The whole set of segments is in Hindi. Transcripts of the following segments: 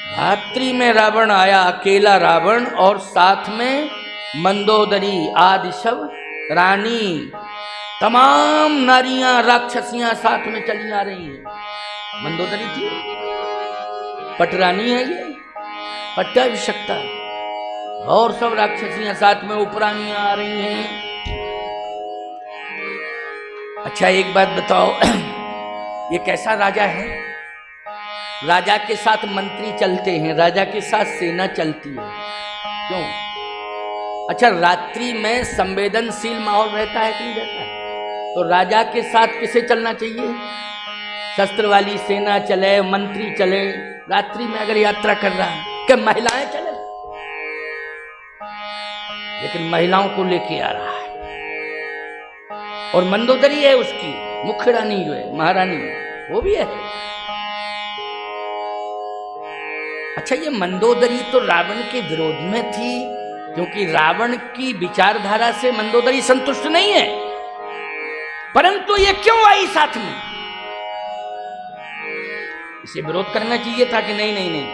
रात्रि में रावण आया, अकेला रावण, और साथ में मंदोदरी आदि सब रानी, तमाम नारियां राक्षसियां साथ में चली आ रही हैं। मंदोदरी थी, पटरानी है ये, पट्टाभिषक्ता, और सब राक्षसियां साथ में उपरानियां आ रही हैं। अच्छा एक बात बताओ, ये कैसा राजा है? राजा के साथ मंत्री चलते हैं, राजा के साथ सेना चलती है, क्यों? अच्छा रात्रि में संवेदनशील माहौल रहता है कि नहीं रहता है? तो राजा के साथ किसे चलना चाहिए? शस्त्र वाली सेना चले, मंत्री चले। रात्रि में अगर यात्रा कर रहा है, क्या महिलाएं चले? लेकिन महिलाओं को लेके आ रहा है, और मंदोदरी है उसकी मुख्य रानी, जो है महारानी, वो भी है। अच्छा ये मंदोदरी तो रावण के विरोध में थी, क्योंकि रावण की विचारधारा से मंदोदरी संतुष्ट नहीं है, परंतु ये क्यों आई साथ में? इसे विरोध करना चाहिए था कि नहीं नहीं नहीं,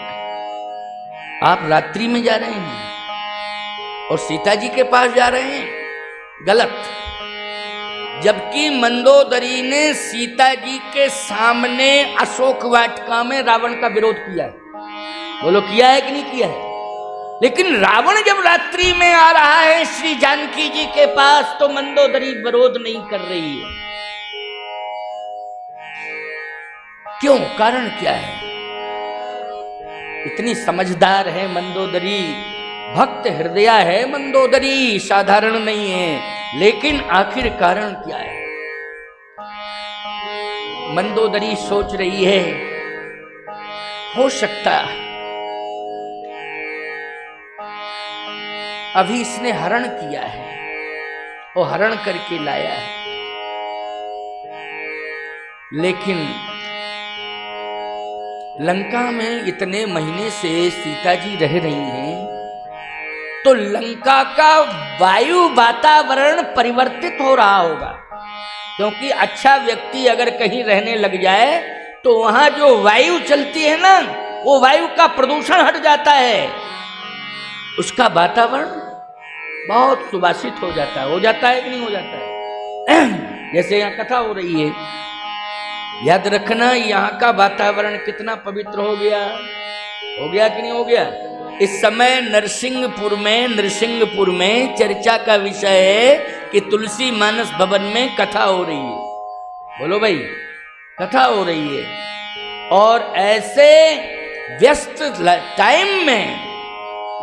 आप रात्रि में जा रहे हैं और सीता जी के पास जा रहे हैं, गलत। जबकि मंदोदरी ने सीता जी के सामने अशोक वाटिका में रावण का विरोध किया है, बोलो किया है कि नहीं किया है? लेकिन रावण जब रात्रि में आ रहा है श्री जानकी जी के पास, तो मंदोदरी विरोध नहीं कर रही है। क्यों? कारण क्या है? इतनी समझदार है मंदोदरी, भक्त हृदया है मंदोदरी, साधारण नहीं है। लेकिन आखिर कारण क्या है? मंदोदरी सोच रही है, हो सकता अभी इसने हरण किया है और हरण करके लाया है, लेकिन लंका में इतने महीने से सीता जी रह रही हैं, तो लंका का वायु वातावरण परिवर्तित हो रहा होगा। क्योंकि अच्छा व्यक्ति अगर कहीं रहने लग जाए तो वहां जो वायु चलती है ना, वो वायु का प्रदूषण हट जाता है, उसका वातावरण बहुत सुभाषित हो जाता है कि नहीं हो जाता है? जैसे यहाँ कथा हो रही है, याद रखना यहाँ का वातावरण कितना पवित्र हो गया कि नहीं हो गया? इस समय नरसिंहपुर में चर्चा का विषय है कि तुलसी मानस भवन में कथा हो रही है। बोलो भाई, कथा हो रही है, और ऐसे व्यस्त टाइम में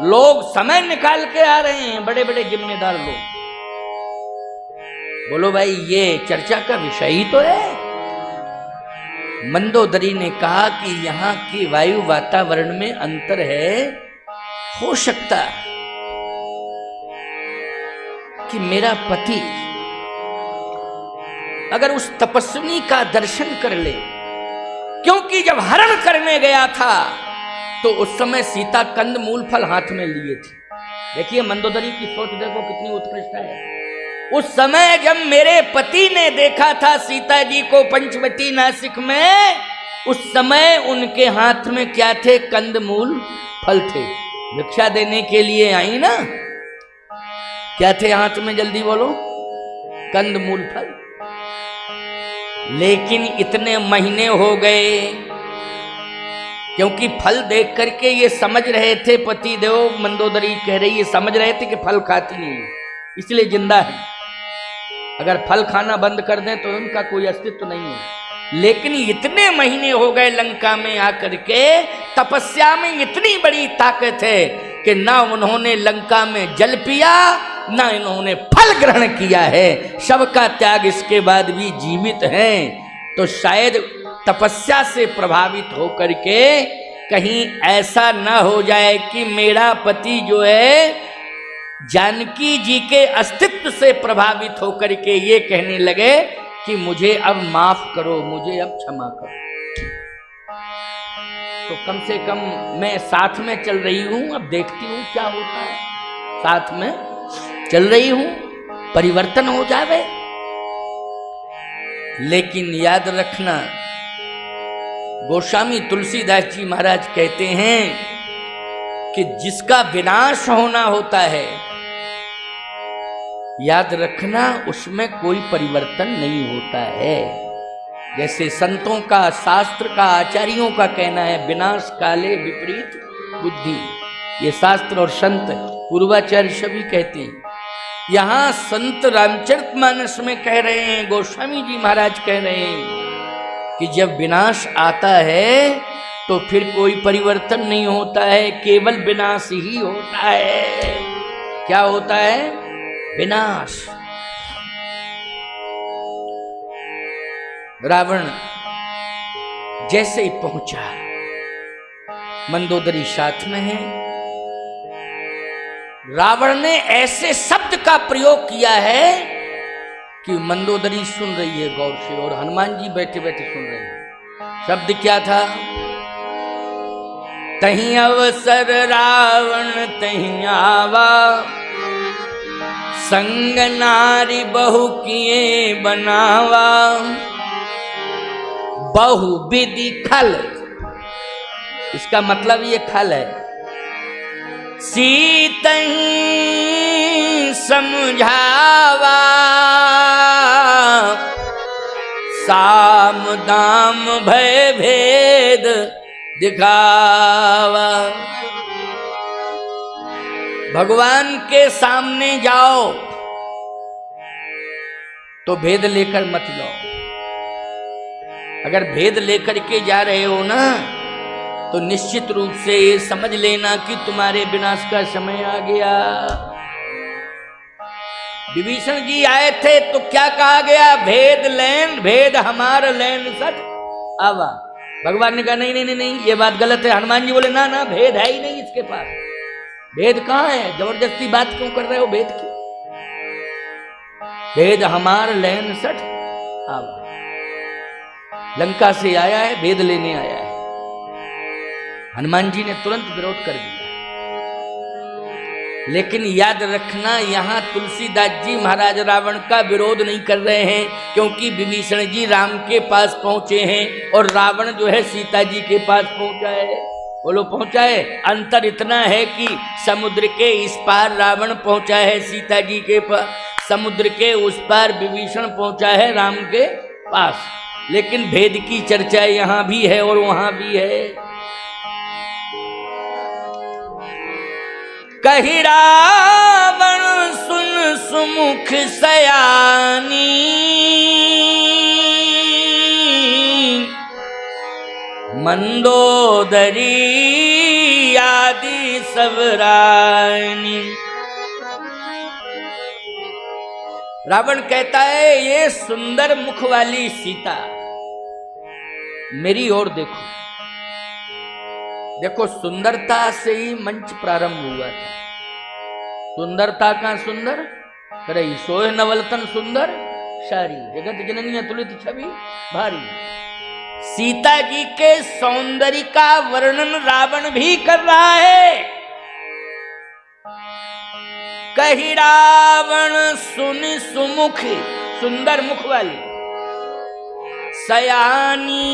लोग समय निकाल के आ रहे हैं, बड़े बड़े जिम्मेदार लोग। बोलो भाई, ये चर्चा का विषय ही तो है। मंदोदरी ने कहा कि यहाँ के वायु वातावरण में अंतर है, हो सकता कि मेरा पति अगर उस तपस्विनी का दर्शन कर ले, क्योंकि जब हरण करने गया था तो उस समय सीता कंद मूल फल हाथ में लिए थी। देखिए मंदोदरी की सोच देखो कितनी उत्कृष्ट है। उस समय जब मेरे पति ने देखा था सीता जी को पंचवटी नासिक में, उस समय उनके हाथ में क्या थे? कंद मूल फल थे। भिक्षा देने के लिए आई ना, क्या थे हाथ में? जल्दी बोलो। कंद मूल फल। लेकिन इतने महीने हो गए, क्योंकि फल देख करके ये समझ रहे थे, पति देव मंदोदरी कह रही है, समझ रहे थे कि फल खाती नहीं है, इसलिए जिंदा है। अगर फल खाना बंद कर दें तो उनका कोई अस्तित्व नहीं है। लेकिन इतने महीने हो गए लंका में आकर के, तपस्या में इतनी बड़ी ताकत है कि ना उन्होंने लंका में जल पिया, ना इन्होंने फल ग्रहण किया है। सबका त्याग इसके बाद भी जीवित हैं। तो शायद तपस्या से प्रभावित होकर के कहीं ऐसा ना हो जाए कि मेरा पति जो है जानकी जी के अस्तित्व से प्रभावित होकर के ये कहने लगे कि मुझे अब माफ करो, मुझे अब क्षमा करो। तो कम से कम मैं साथ में चल रही हूं, अब देखती हूं क्या होता है। साथ में चल रही हूं, परिवर्तन हो जावे। लेकिन याद रखना, गोस्वामी तुलसीदास जी महाराज कहते हैं कि जिसका विनाश होना होता है, याद रखना उसमें कोई परिवर्तन नहीं होता है। जैसे संतों का, शास्त्र का, आचार्यों का कहना है, विनाश काले विपरीत बुद्धि। ये शास्त्र और संत पूर्वाचार्य सभी कहते हैं। यहां संत रामचरितमानस में कह रहे हैं, गोस्वामी जी महाराज कह रहे हैं कि जब विनाश आता है तो फिर कोई परिवर्तन नहीं होता है, केवल विनाश ही होता है। क्या होता है? विनाश। रावण जैसे ही पहुंचा, मंदोदरी साथ में है, रावण ने ऐसे शब्द का प्रयोग किया है कि मंदोदरी सुन रही है गौर से और हनुमान जी बैठे बैठे सुन रहे हैं। शब्द क्या था? तहीं अवसर रावण तहीं आवा, संग नारी बहु किए बनावा, बहु विधि खल। इसका मतलब ये खल है, सीतहीं समझावा, साम दाम भय भेद दिखावा। भगवान के सामने जाओ तो भेद लेकर मत जाओ। अगर भेद लेकर के जा रहे हो ना, तो निश्चित रूप से ये समझ लेना कि तुम्हारे विनाश का समय आ गया। विभीषण जी आए थे तो क्या कहा गया? भेद लेन भेद हमार लेन सच आवा। भगवान ने कहा नहीं नहीं नहीं नहीं, ये बात गलत है। हनुमान जी बोले ना ना, भेद है ही नहीं इसके पास। भेद कहाँ है? जबरदस्ती बात क्यों कर रहे हो भेद की? भेद हमार लेन सठ आवा। लंका से आया है, भेद लेने आया है। हनुमान जी ने तुरंत विरोध कर दिया। लेकिन याद रखना, यहां तुलसीदास जी महाराज रावण का विरोध नहीं कर रहे हैं, क्योंकि विभीषण जी राम के पास पहुंचे हैं और रावण जो है सीता जी के पास पहुंचा है। बोलो पहुंचा है। अंतर इतना है कि समुद्र के इस पार रावण पहुंचा है सीता जी के पास, समुद्र के उस पार विभीषण पहुंचा है राम के पास। लेकिन भेद की चर्चा यहां भी है और वहां भी है। कही रावण सुन सुमुख सयानी, मंदोदरी आदि सब रानी। रावण कहता है, ये सुंदर मुख वाली सीता मेरी ओर देखो। देखो, सुंदरता से ही मंच प्रारंभ हुआ था। सुंदरता का सुंदर करई सोह नवलतन सुंदर सारी, जगत जननी अतुलित छवि भारी। सीता जी के सौंदर्य का वर्णन रावण भी कर रहा है। कही रावण सुन सुमुख, सुंदर मुख वाली सयानी,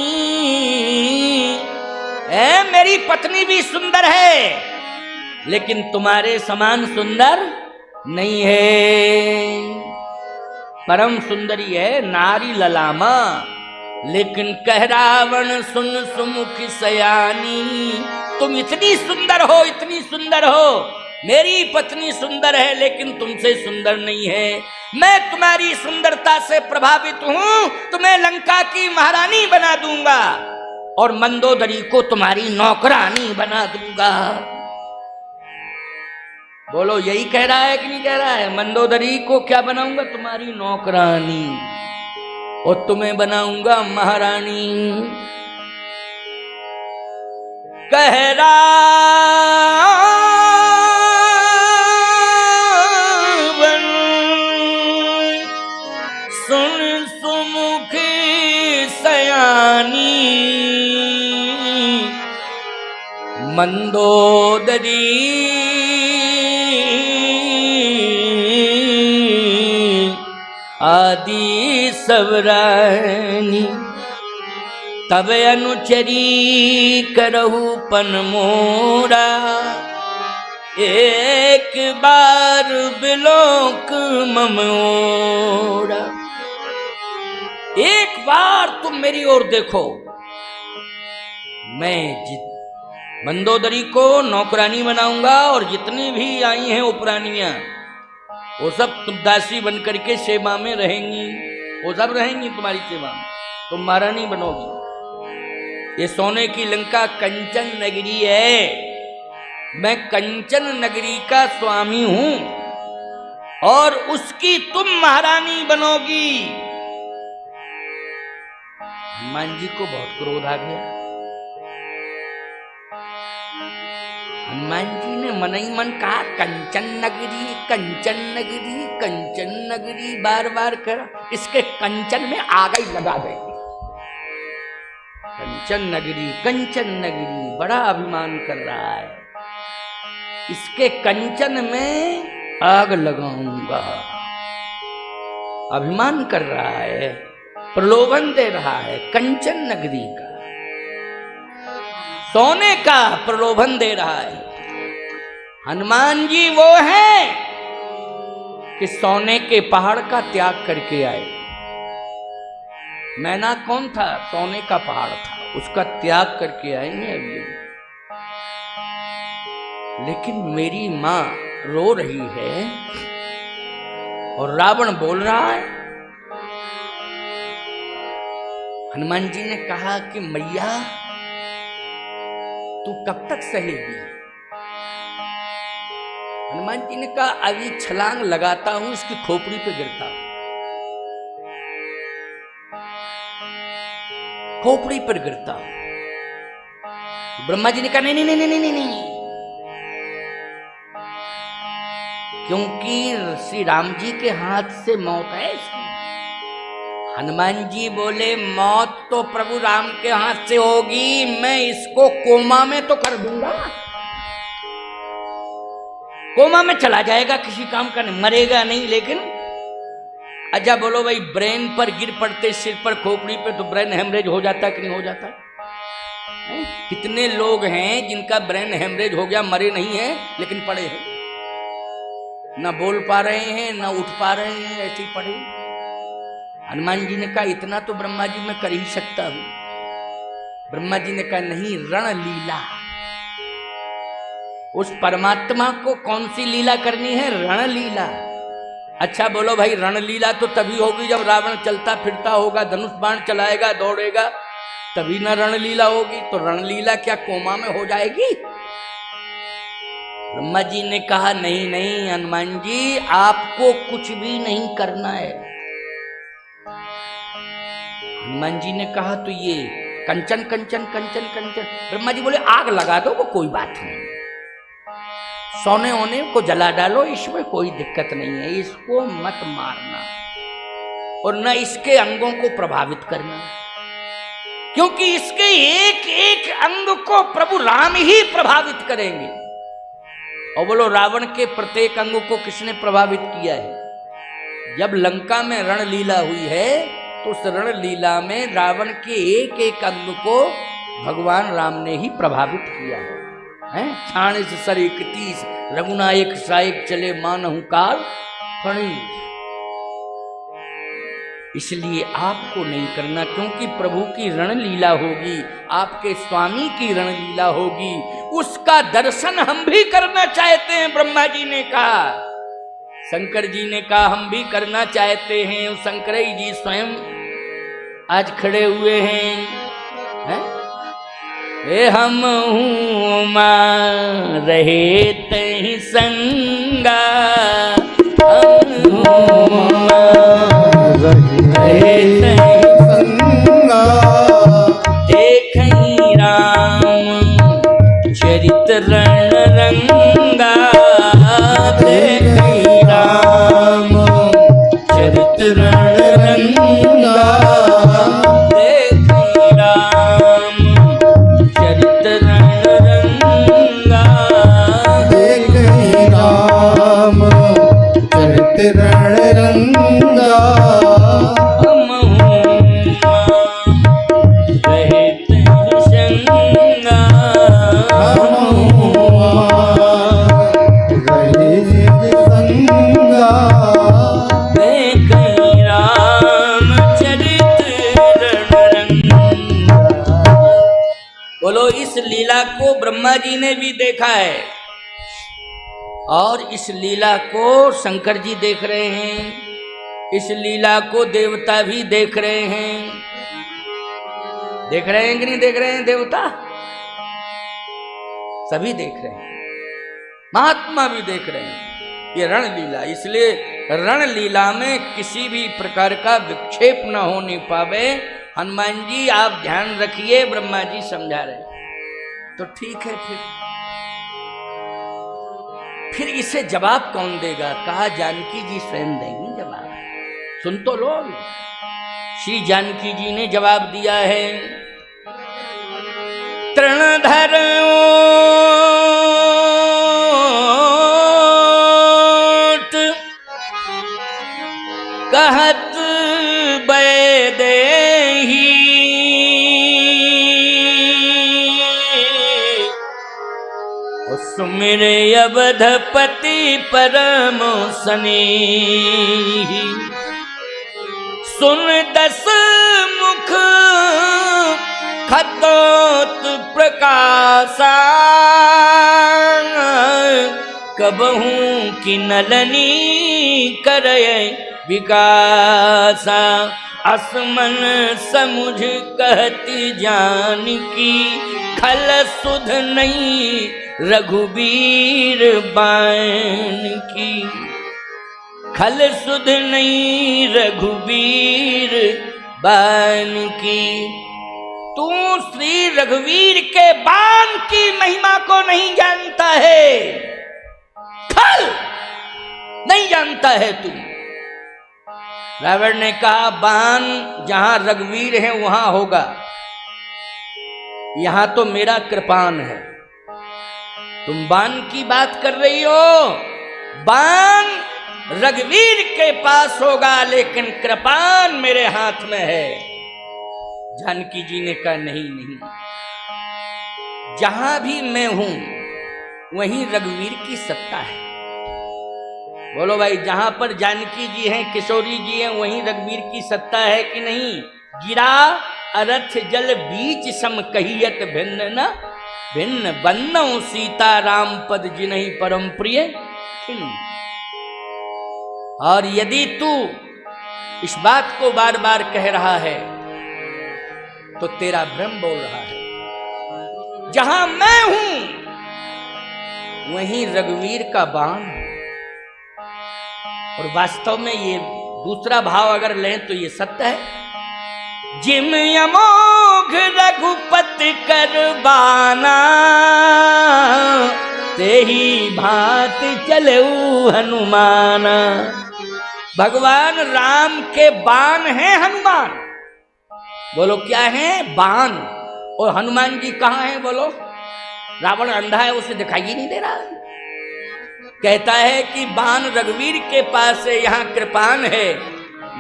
मेरी पत्नी भी सुंदर है, लेकिन तुम्हारे समान सुंदर नहीं है। परम सुंदरी है नारी ललामा, लेकिन कह रावण सुन सुमुख सयानी, तुम इतनी सुंदर हो, इतनी सुंदर हो, मेरी पत्नी सुंदर है लेकिन तुमसे सुंदर नहीं है। मैं तुम्हारी सुंदरता से प्रभावित हूं, तुम्हें लंका की महारानी बना दूंगा और मंदोदरी को तुम्हारी नौकरानी बना दूंगा। बोलो, यही कह रहा है कि नहीं कह रहा है? मंदोदरी को क्या बनाऊंगा? तुम्हारी नौकरानी, और तुम्हें बनाऊंगा महारानी। कह रावण सुन सुमुख सयानी, मंदोदरी आदि सब रानी। तब अनुचरी करहु पन मोरा, एक बार बिलोक ममोरा। एक बार तुम मेरी ओर देखो, मैं मंदोदरी को नौकरानी बनाऊंगा और जितनी भी आई हैं उपरानियां वो सब तुम दासी बन करके सेवा में रहेंगी, वो सब रहेंगी तुम्हारी सेवा में, तुम महारानी बनोगी। ये सोने की लंका कंचन नगरी है, मैं कंचन नगरी का स्वामी हूं और उसकी तुम महारानी बनोगी। हनुमान जी को बहुत क्रोध आ गया। हनुमान जी ने मन ही मन कहा कंचन नगरी, कंचन नगरी, कंचन नगरी, बार बार करा, इसके कंचन में आग ही लगा देंगे। कंचन नगरी, कंचन नगरी, बड़ा अभिमान कर रहा है, इसके कंचन में आग लगाऊंगा। अभिमान कर रहा है, प्रलोभन दे रहा है, कंचन नगरी का, सोने का प्रलोभन दे रहा है। हनुमान जी वो हैं कि सोने के पहाड़ का त्याग करके आए। मैना कौन था? सोने का पहाड़ था, उसका त्याग करके आएंगे अभी। लेकिन मेरी मां रो रही है और रावण बोल रहा है। हनुमान जी ने कहा कि मैया तू कब तक सहेगी? हनुमान जी ने कहा अभी छलांग लगाता हूं, इसकी खोपड़ी पे गिरता हूं, खोपड़ी पर गिरता हूं। ब्रह्मा जी ने कहा नहीं नहीं नहीं नहीं नहीं नहीं, क्योंकि श्री राम जी के हाथ से मौत है इसकी। हनुमान जी बोले मौत तो प्रभु राम के हाथ से होगी, मैं इसको कोमा में तो कर दूंगा, कोमा में चला जाएगा, किसी काम का नहीं, मरेगा नहीं। लेकिन अच्छा बोलो भाई, ब्रेन पर गिर पड़ते सिर पर खोपड़ी पे तो ब्रेन हेमरेज हो जाता कि नहीं हो जाता? कितने लोग हैं जिनका ब्रेन हेमरेज हो गया, मरे नहीं है लेकिन पड़े हैं, ना बोल पा रहे हैं ना उठ पा रहे हैं, ऐसे ही पड़े। हनुमान जी ने कहा इतना तो ब्रह्मा जी मैं कर ही सकता हूं। ब्रह्मा जी ने कहा नहीं, रणलीला, उस परमात्मा को कौन सी लीला करनी है? रणलीला। अच्छा बोलो भाई, रणलीला तो तभी होगी जब रावण चलता फिरता होगा, धनुष बाण चलाएगा, दौड़ेगा, तभी ना रणलीला होगी। तो रणलीला क्या कोमा में हो जाएगी? ब्रह्मा जी ने कहा नहीं नहीं हनुमान जी, आपको कुछ भी नहीं करना है। हनुमान जी ने कहा तो ये कंचन कंचन कंचन कंचन, ब्रह्मा जी बोले आग लगा दो, वो कोई बात नहीं, सोने होने को जला डालो, इसमें कोई दिक्कत नहीं है, इसको मत मारना और न इसके अंगों को प्रभावित करना, क्योंकि इसके एक एक अंग को प्रभु राम ही प्रभावित करेंगे। और बोलो रावण के प्रत्येक अंग को किसने प्रभावित किया है? जब लंका में रणलीला हुई है तो उस रणलीला में रावण के एक एक अंग को भगवान राम ने ही प्रभावित किया है। छाणिस सर 31 रघुनायक सायक चले मानहु काल फणीस। इसलिए आपको नहीं करना, क्योंकि प्रभु की रणलीला होगी, आपके स्वामी की रणलीला होगी, उसका दर्शन हम भी करना चाहते हैं। ब्रह्मा जी ने कहा, शंकर जी ने कहा हम भी करना चाहते हैं। शंकर जी स्वयं आज खड़े हुए हैं, हे हम मां रहे तहि संगा, रहे तहि संगा, देखहि राम चरित रण रंगा, देखहि राम चरित रण रंगा, देखहि राम चरित रण रंगा, देखहि राम चरित रण रंगा, हम रहे ब्रह्मा जी ने भी देखा है, और इस लीला को शंकर जी देख रहे हैं, इस लीला को देवता भी देख रहे हैं। देख रहे हैं कि नहीं देख रहे हैं? देवता सभी देख रहे हैं, महात्मा भी देख रहे हैं। ये रण लीला, इसलिए रण लीला में किसी भी प्रकार का विक्षेप न होने पावे। हनुमान जी आप ध्यान रखिए, ब्रह्मा जी समझा रहे। तो ठीक है, फिर इसे जवाब कौन देगा? कहा जानकी जी स्वयं देंगी जवाब। सुन तो लो, श्री जानकी जी ने जवाब दिया है। तृणधर कहत बैदेही सुमिर अवधपति परम स्नेही। सुन दस मुख खतोत प्रकाशा कबहू की नलनी करय विकासा। असमन समुझ कहती जानकी खल सुध नहीं रघुबीर बान की। खल सुध नहीं रघुबीर बान की। तू श्री रघुवीर के बाण की महिमा को नहीं जानता है, खल नहीं जानता है तू। रावण ने कहा बाण जहां रघुवीर है वहां होगा, यहां तो मेरा कृपान है। तुम बाण की बात कर रही हो, बाण रघुवीर के पास होगा, लेकिन कृपान मेरे हाथ में है। जानकी जी ने कहा नहीं नहीं, जहां भी मैं हूं वहीं रघुवीर की सत्ता है। बोलो भाई, जहां पर जानकी जी हैं, किशोरी जी हैं, वहीं रघुवीर की सत्ता है कि नहीं? गिरा अरथ जल बीच सम कहियत भिन्न न भिन्न बन्नो सीता राम पद जिन्हीं परम प्रिय। और यदि तू इस बात को बार बार कह रहा है तो तेरा भ्रम बोल रहा है। जहां मैं हूं वहीं रघुवीर का बाण है। और वास्तव में ये दूसरा भाव अगर लें तो ये सत्य है। जिम अमोघ रघुपति करबाना तेही भांत चलेऊ हनुमाना। भगवान राम के बाण हैं हनुमान। बोलो क्या है? बाण। और हनुमान जी कहाँ हैं? बोलो। रावण अंधा है, उसे दिखाई ही नहीं दे रहा है। कहता है कि बाण रघुवीर के पास है, यहाँ कृपान है,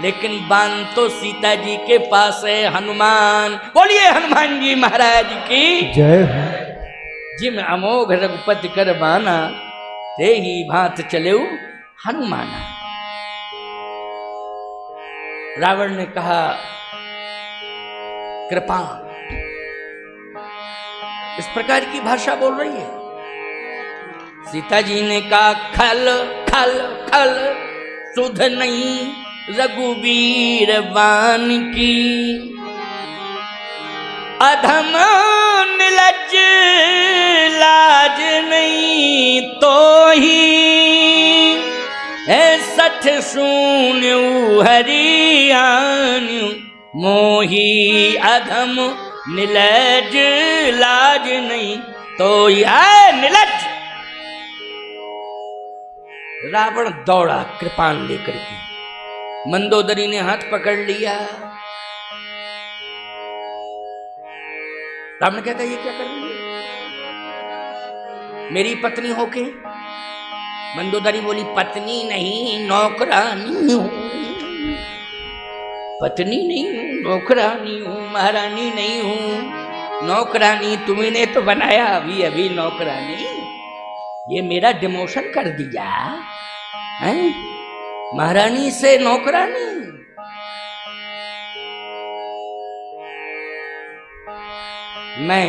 लेकिन बाण तो सीता जी के पास है, हनुमान। बोलिए हनुमान जी महाराज की जय। जिम अमोघ रघुपति कर बाना ते ही भांत चलेऊ हनुमाना। रावण ने कहा कृपा, इस प्रकार की भाषा बोल रही है। सीता जी ने कहा खल खल खल सुध नहीं रघुवीर बान की। अधम निलज लाज नहीं तो ही सठ सुन्यू हरियान मोही। अधम निलज लाज नहीं तो यह निलज। रावण दौड़ा कृपान लेकर के। मंदोदरी ने हाथ पकड़ लिया। रावण कहता ये क्या कर रही है मेरी पत्नी होके? मंदोदरी बोली पत्नी नहीं नौकरानी हूं। पत्नी नहीं हूं, नौकरानी हूं, महारानी नहीं हूं। नौकरानी तुम्हें तो बनाया, अभी अभी नौकरानी। ये मेरा डिमोशन कर दिया है, महारानी से नौकरानी। मैं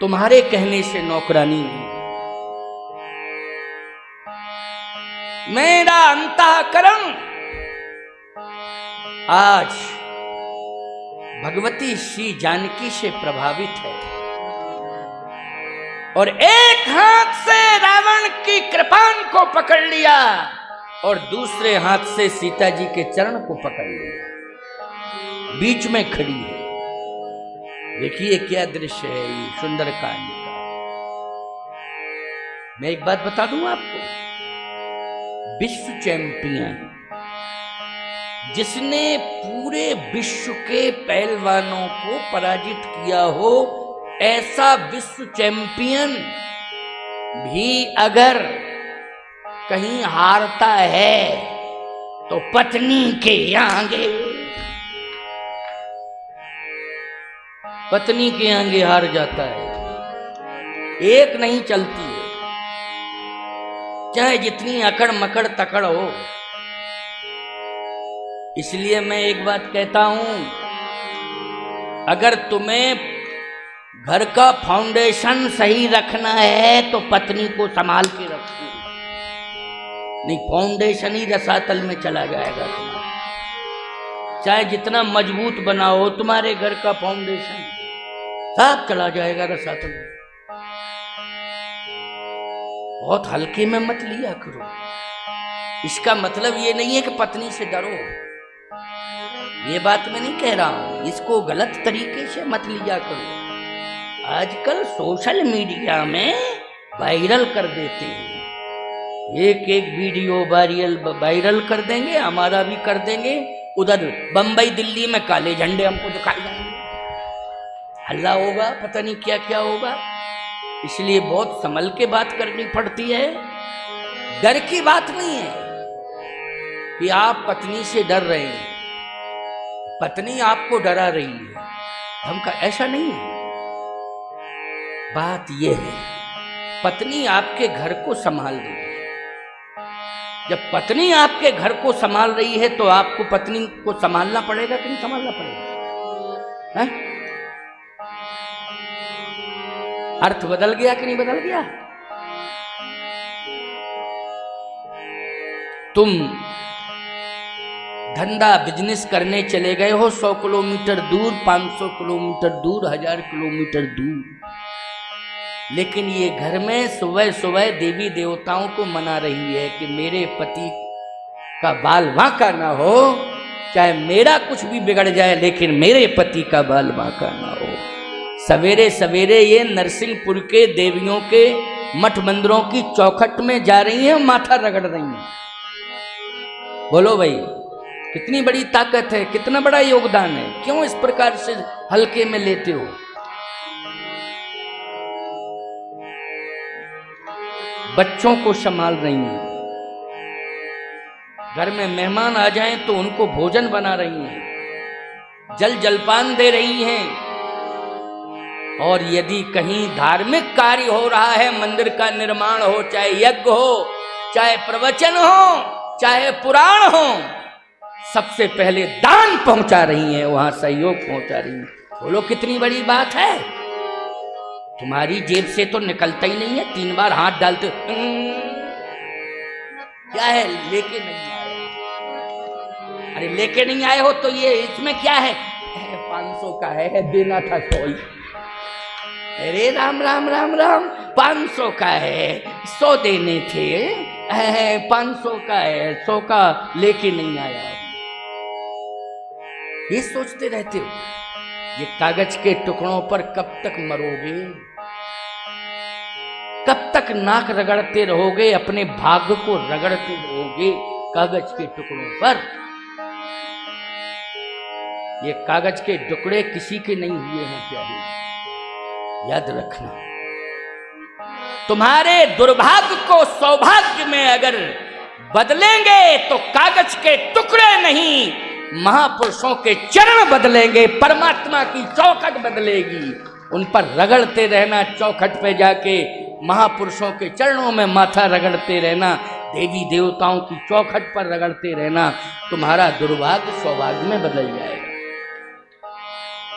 तुम्हारे कहने से नौकरानी नहीं। मेरा अंतःकरण आज भगवती श्री जानकी से प्रभावित है और एक हाथ से रावण की कृपान को पकड़ लिया और दूसरे हाथ से सीता जी के चरण को पकड़ लिया, बीच में खड़ी है। देखिए क्या दृश्य है ये सुंदरकांड का। मैं एक बात बता दूं आपको, विश्व चैंपियन जिसने पूरे विश्व के पहलवानों को पराजित किया हो, ऐसा विश्व चैंपियन भी अगर कहीं हारता है तो पत्नी के आगे, पत्नी के आगे हार जाता है। एक नहीं चलती है, चाहे जितनी अकड़ मकड़ तकड़ हो। इसलिए मैं एक बात कहता हूं, अगर तुम्हें घर का फाउंडेशन सही रखना है तो पत्नी को संभाल के रखो, नहीं फाउंडेशन ही रसातल में चला जाएगा तुम्हारा। चाहे जितना मजबूत बनाओ, तुम्हारे घर का फाउंडेशन सब चला जाएगा रसातल में। बहुत हल्के में मत लिया करो। इसका मतलब ये नहीं है कि पत्नी से डरो, ये बात मैं नहीं कह रहा हूं। इसको गलत तरीके से मत लिया करो। आजकल सोशल मीडिया में वायरल कर देते हैं, एक एक वीडियो वायरल कर देंगे, हमारा भी कर देंगे। उधर बंबई दिल्ली में काले झंडे हमको दिखाए जाएंगे, हल्ला होगा, पता नहीं क्या क्या होगा। इसलिए बहुत संभल के बात करनी पड़ती है। डर की बात नहीं है कि आप पत्नी से डर रहे हैं, पत्नी आपको डरा रही है, हमका ऐसा नहीं है। बात यह है, पत्नी आपके घर को संभाल रही है। जब पत्नी आपके घर को संभाल रही है तो आपको पत्नी को संभालना पड़ेगा कि नहीं संभालना पड़ेगा? है? अर्थ बदल गया कि नहीं बदल गया? तुम धंधा बिजनेस करने चले गए हो 100 किलोमीटर दूर, 500 किलोमीटर दूर, 1000 किलोमीटर दूर, लेकिन ये घर में सुबह सुबह देवी देवताओं को मना रही है कि मेरे पति का बाल बांका ना हो, चाहे मेरा कुछ भी बिगड़ जाए लेकिन मेरे पति का बाल बांका ना हो। सवेरे सवेरे ये नरसिंहपुर के देवियों के मठ मंदिरों की चौखट में जा रही हैं, माथा रगड़ रही हैं। बोलो भाई, कितनी बड़ी ताकत है, कितना बड़ा योगदान है। क्यों इस प्रकार से हल्के में लेते हो? बच्चों को संभाल रही हैं, घर में मेहमान आ जाएं तो उनको भोजन बना रही हैं, जल जलपान दे रही हैं। और यदि कहीं धार्मिक कार्य हो रहा है, मंदिर का निर्माण हो, चाहे यज्ञ हो, चाहे प्रवचन हो, चाहे पुराण हो, सबसे पहले दान पहुंचा रही हैं, वहां सहयोग पहुंचा रही हैं। बोलो कितनी बड़ी बात है। तुम्हारी जेब से तो निकलता ही नहीं है, 3 बार हाथ डालते क्या है, लेके नहीं आए। अरे लेके नहीं आए हो तो ये इसमें क्या है, 500 का है, देना था 100। अरे राम राम राम राम, 500 का है, 100 देने थे, 500 का है, 100 का लेके नहीं आया। ये सोचते रहते हो, ये कागज के टुकड़ों पर कब तक मरोगे? कब तक नाक रगड़ते रहोगे, अपने भाग्य को रगड़ते रहोगे कागज के टुकड़ों पर? ये कागज के टुकड़े किसी के नहीं हुए हैं प्यारे, याद रखना। तुम्हारे दुर्भाग्य को सौभाग्य में अगर बदलेंगे तो कागज के टुकड़े नहीं, महापुरुषों के चरण बदलेंगे, परमात्मा की चौखट बदलेगी। उन पर रगड़ते रहना, चौखट पे जाके महापुरुषों के चरणों में माथा रगड़ते रहना, देवी देवताओं की चौखट पर रगड़ते रहना, तुम्हारा दुर्भाग्य सौभाग्य में बदल जाएगा।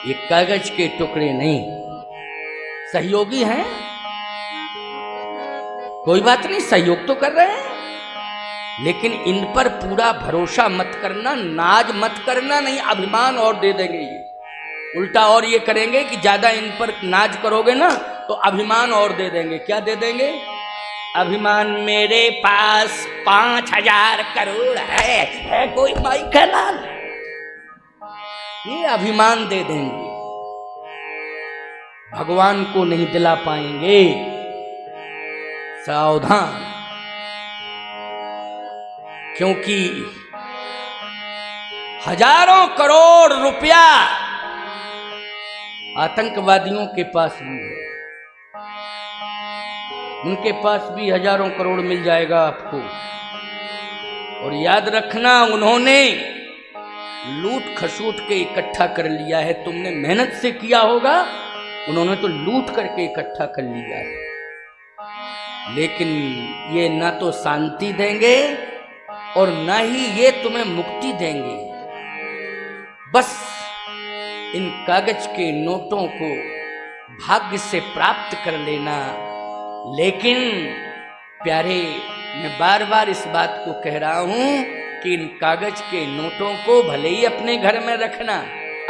ये कागज के टुकड़े नहीं, सहयोगी हैं, कोई बात नहीं, सहयोग तो कर रहे हैं, लेकिन इन पर पूरा भरोसा मत करना, नाज मत करना, नहीं अभिमान और दे देंगे ये, उल्टा और ये करेंगे कि ज्यादा इन पर नाज करोगे ना तो अभिमान और दे देंगे। क्या दे देंगे? अभिमान, मेरे पास 5,000 करोड़ है कोई माई का लाल, ये अभिमान दे देंगे, भगवान को नहीं दिला पाएंगे। सावधान, क्योंकि हजारों करोड़ रुपया आतंकवादियों के पास भी है, उनके पास भी हजारों करोड़ मिल जाएगा आपको। और याद रखना, उन्होंने लूट खसूट के इकट्ठा कर लिया है, तुमने मेहनत से किया होगा, उन्होंने तो लूट करके इकट्ठा कर लिया है। लेकिन ये ना तो शांति देंगे और ना ही ये तुम्हें मुक्ति देंगे। बस इन कागज के नोटों को भाग्य से प्राप्त कर लेना। लेकिन प्यारे, मैं बार बार इस बात को कह रहा हूं कि इन कागज के नोटों को भले ही अपने घर में रखना,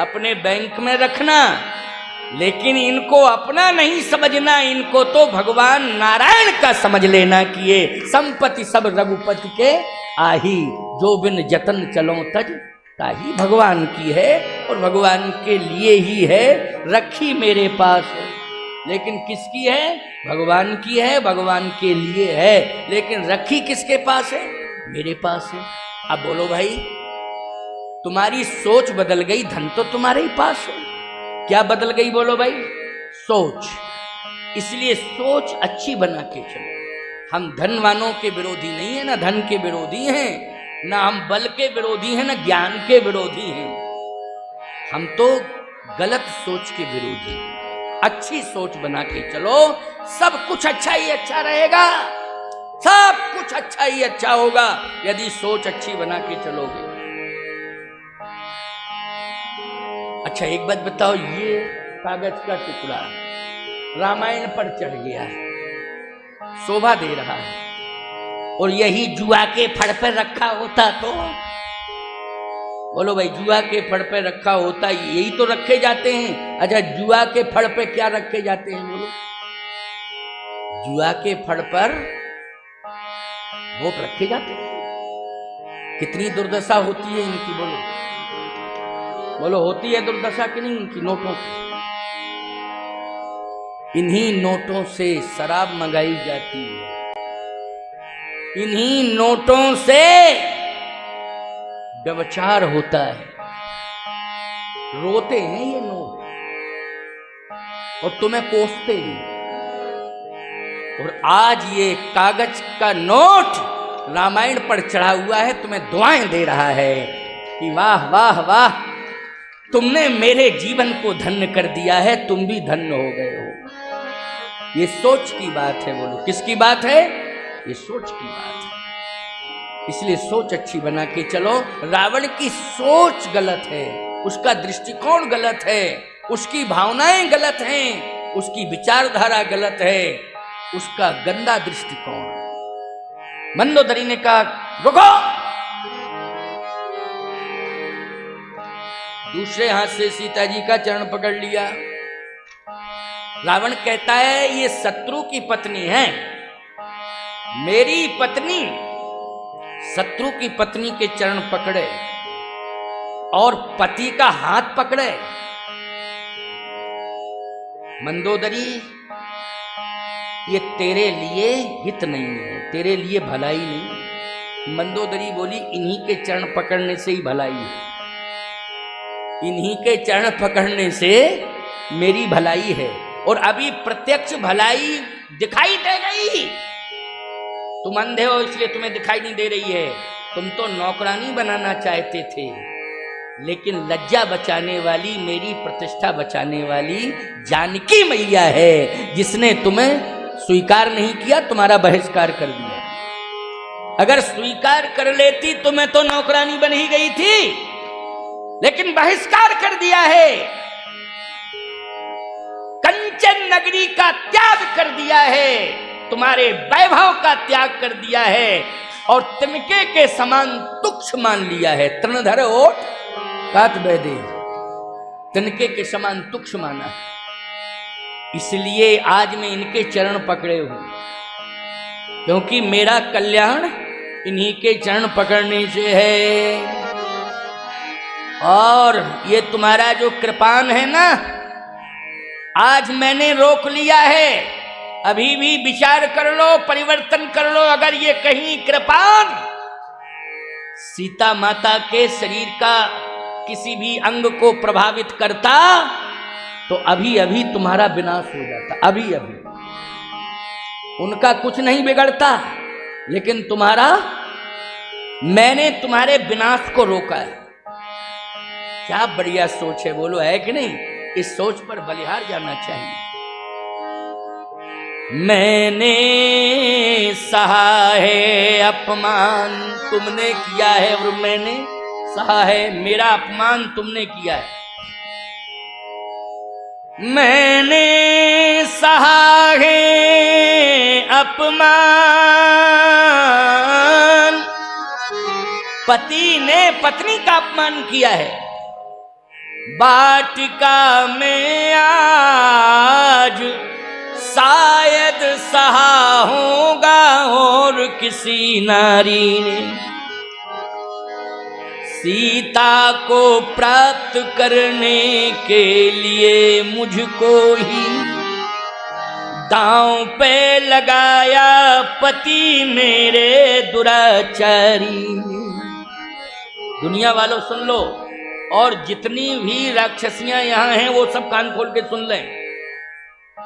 अपने बैंक में रखना, लेकिन इनको अपना नहीं समझना, इनको तो भगवान नारायण का समझ लेना कि ये संपत्ति सब रघुपति के आही, जो बिन जतन चलो तज ताही भगवान की है और भगवान के लिए ही है, रखी मेरे पास है। लेकिन किसकी है? भगवान की है, भगवान के लिए है, लेकिन रखी किसके पास है? मेरे पास है। अब बोलो भाई, तुम्हारी सोच बदल गई, धन तो तुम्हारे ही पास है। क्या बदल गई बोलो भाई? सोच। इसलिए सोच अच्छी बना के चलो। हम धनवानों के विरोधी नहीं है, ना धन के विरोधी हैं, ना हम बल के विरोधी हैं, ना ज्ञान के विरोधी हैं। हम तो गलत सोच के विरोधी हैं। अच्छी सोच बना के चलो, सब कुछ अच्छा ही अच्छा रहेगा, सब कुछ अच्छा ही अच्छा होगा यदि सोच अच्छी बना के चलोगे। अच्छा एक बात बताओ, ये कागज का टुकड़ा रामायण पर चढ़ गया है, शोभा दे रहा है, और यही जुआ के फड़ पर रखा होता तो बोलो भाई, जुआ के फड़ पे रखा होता, यही तो रखे जाते हैं। अच्छा, जुआ के फड़ पे क्या रखे जाते हैं बोलो? जुआ के फड़ पर वोट रखे जाते हैं। कितनी दुर्दशा होती है इनकी बोलो, बोलो होती है दुर्दशा कि नहीं इनकी? नोटों की, इन्हीं नोटों से शराब मंगाई जाती है, इन्हीं नोटों से व्यभिचार होता है। रोते हैं ये नोट और तुम्हें कोसते हैं। और आज ये कागज का नोट रामायण पर चढ़ा हुआ है, तुम्हें दुआएं दे रहा है कि वाह वाह वाह, तुमने मेरे जीवन को धन्य कर दिया है, तुम भी धन्य हो गए हो। ये सोच की बात है। बोलो किसकी बात है? ये सोच की बात है। इसलिए सोच अच्छी बना के चलो। रावण की सोच गलत है, उसका दृष्टिकोण गलत है, उसकी भावनाएं गलत हैं, उसकी विचारधारा गलत है, उसका गंदा दृष्टिकोण। मंदोदरी ने कहा रुको, दूसरे हाथ से सीता जी का चरण पकड़ लिया। रावण कहता है ये शत्रु की पत्नी है, मेरी पत्नी शत्रु की पत्नी के चरण पकड़े और पति का हाथ पकड़े। मंदोदरी, ये तेरे लिए हित नहीं है, तेरे लिए भलाई नहीं। मंदोदरी बोली इन्हीं के चरण पकड़ने से ही भलाई है, इन्हीं के चरण पकड़ने से मेरी भलाई है। और अभी प्रत्यक्ष भलाई दिखाई दे गई। तुम अंधे हो इसलिए तुम्हें दिखाई नहीं दे रही है। तुम तो नौकरानी बनाना चाहते थे, लेकिन लज्जा बचाने वाली, मेरी प्रतिष्ठा बचाने वाली जानकी मैया है, जिसने तुम्हें स्वीकार नहीं किया, तुम्हारा बहिष्कार कर दिया। अगर स्वीकार कर लेती तो मैं तो नौकरानी बन ही गई थी, लेकिन बहिष्कार कर दिया है। कंचन नगरी का त्याग कर दिया है, तुम्हारे वैभव का त्याग कर दिया है और तिनके के समान तुच्छ मान लिया है। तृणधर ओट काट बैदे, तिनके के समान तुच्छ माना है। इसलिए आज मैं इनके चरण पकड़े हूं, क्योंकि मेरा कल्याण इन्हीं के चरण पकड़ने से है। और ये तुम्हारा जो कृपान है ना, आज मैंने रोक लिया है, अभी भी विचार कर लो, परिवर्तन कर लो। अगर ये कहीं कृपान सीता माता के शरीर का किसी भी अंग को प्रभावित करता तो अभी अभी तुम्हारा विनाश हो जाता, अभी अभी। उनका कुछ नहीं बिगड़ता, लेकिन तुम्हारा, मैंने तुम्हारे विनाश को रोका है। क्या बढ़िया सोच है, बोलो है कि नहीं? इस सोच पर बलिहार जाना चाहिए। मैंने सहा है अपमान तुमने किया है, और मैंने सहा है, मेरा अपमान तुमने किया है। मैंने सहा है अपमान, पति ने पत्नी का अपमान किया है। वाटिका में आज शायद सहा होगा और किसी नारी ने। सीता को प्राप्त करने के लिए मुझको ही दांव पे लगाया पति मेरे दुराचारी ने। दुनिया वालों सुन लो, और जितनी भी राक्षसियां यहां हैं वो सब कान खोल के सुन लें,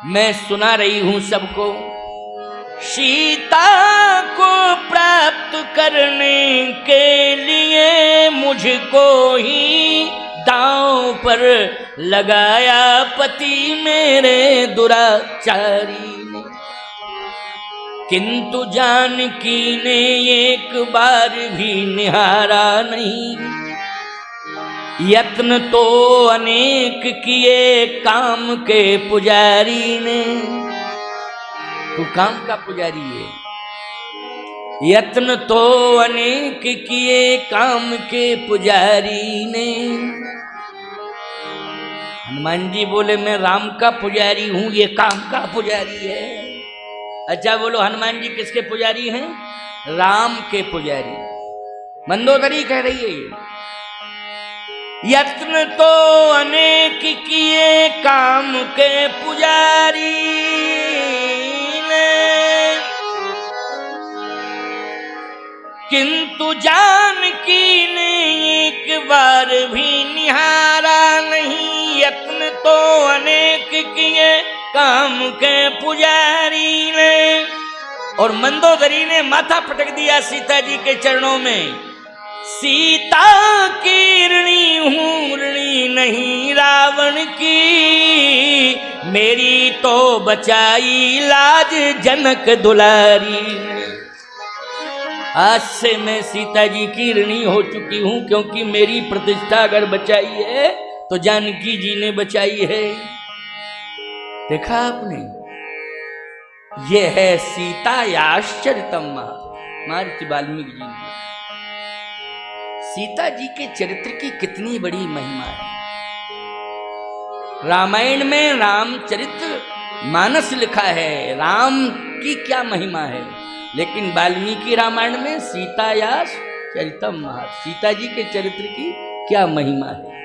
मैं सुना रही हूं सबको। सीता को प्राप्त करने के लिए मुझको ही दांव पर लगाया पति मेरे दुराचारी ने। किंतु जानकी ने एक बार भी निहारा नहीं, यत्न तो अनेक किए काम के पुजारी ने। तू काम का पुजारी है। यत्न तो अनेक किए काम के पुजारी ने। हनुमान जी बोले मैं राम का पुजारी हूं, ये काम का पुजारी है। अच्छा बोलो, हनुमान जी किसके पुजारी हैं? राम के पुजारी। मंदोदरी कह रही है ये। यत्न तो अनेक किए काम के पुजारी ने, किंतु जानकी ने एक बार भी निहारा नहीं। यत्न तो अनेक किए काम के पुजारी ने। और मंदोदरी ने माथा पटक दिया सीता जी के चरणों में। सीता की ऋणी हूं, ऋणी नहीं रावण की, मेरी तो बचाई लाज जनक दुलारी। आज से मैं सीता जी की ऋणी हो चुकी हूं, क्योंकि मेरी प्रतिष्ठा अगर बचाई है तो जानकी जी ने बचाई है। देखा आपने, यह है सीतायाश्चरितम महर्षि वाल्मीकि जी ने। सीता जी के चरित्र की कितनी बड़ी महिमा है। रामायण में रामचरित्र मानस लिखा है, राम की क्या महिमा है, लेकिन वाल्मीकि रामायण में सीतायाश्चरितम, सीता जी के चरित्र की क्या महिमा है।